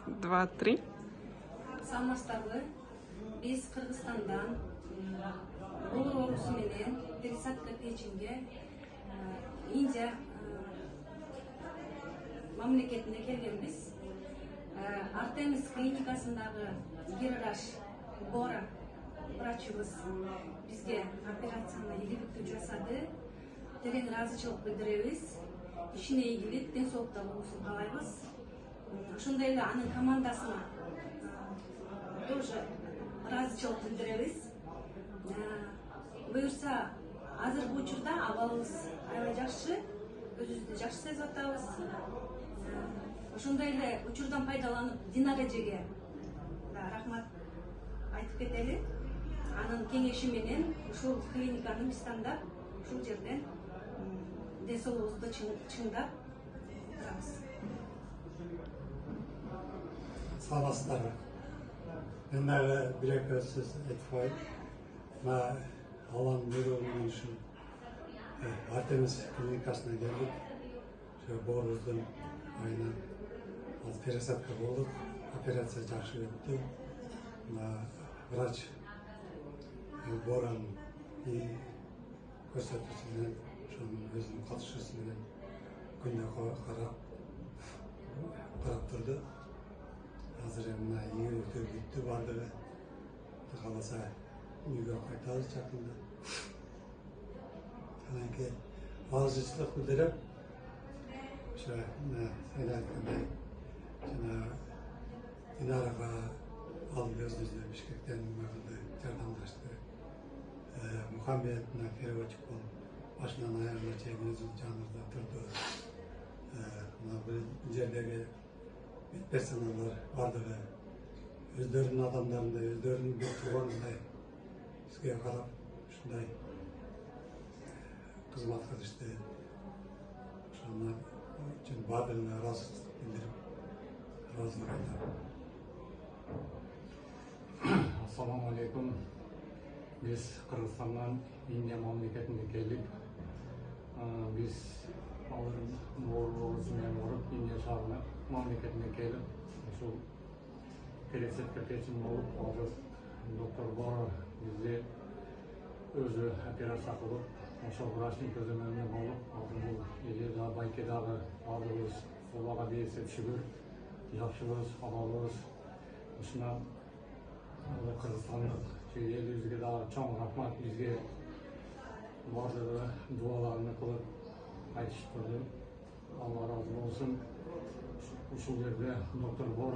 два, три. Саламатсыздарбы. Биз Кыргызстандан боор оорусу менен пересадка печенге Индия мамлекетине келгенбиз. Артемис клиникасындагы Гирраш Бора врачыбыз бизге операцияны ийгиликтүү жасады. Терең ыраазычылык билдиребиз. Ишине ийгилик, ден-соолукта болуусун каалайбыз. Ошондой эле анын командасына тоже ыраазычылык билдиребиз. Буюрса, азыркы учурда абалыбыз аябай жакшы, өзүбүздү жакшы сезип атабыз. Ошондой эле учурдан пайдаланып Динара эжеге рахмат айтып кетели. Анын кеңеши менен ушул клиниканы биз тандап, ушул жерден ден соолугубузду чыңдап турабыз. Саламатсыздарбы. Мен дагы бир-эки сөз айтып коеюн. Мына Алланын буйругу менен ушул Артемис клиникасына келдик. Ошо боорубуздун айынан пересадка болдук. Операция жакшы өттү. Врач Боранын көрсөтүүсү менен, ошонун өзүнүн катышуусу менен күндө карап турду. Азыр мына ийгиликтүү бүттү бардыгы. Кааласа үйгө кайтабыз жакында. Анан кийин ыраазычылык билдирип, ошо сен айткандай жана Динарага алып өзүбүздү Бишкектен жардамдашты. Мухаммед переводчик болуп, башынан аягына чейин өзүнүн жанында турду. Мына бул жердеги персоналдар бардыгы өздөрүнүн адамдарындай, өздөрүнүн бир тууганындай бизге карап ушундай кызмат кылышты. Ошонун үчүн баардыгына ыраазычылык билдирип, ыраазылык айтам. Ассаламу алейкум. Biz Kırgızistan'dan India memleketine geldik. Biz alırım boğulmasından vurup India şahrına memleketine gelip şu peresadka peçin olup aldık. Doktor Bora bizi özü operatsiya kılıp oşo vrachning ko'zo'magida bo'lib hozir bu yerda Baykedagi aldığımız Allohga bersek shukr, yaxshimiz, halolimiz. Shundan Kırgızstanlık elibizge daha çoğun rahmat bizge bardırı dualarını kılıp aytıştırdı. Allah razı olsun. Uşul yerde Doktor Bora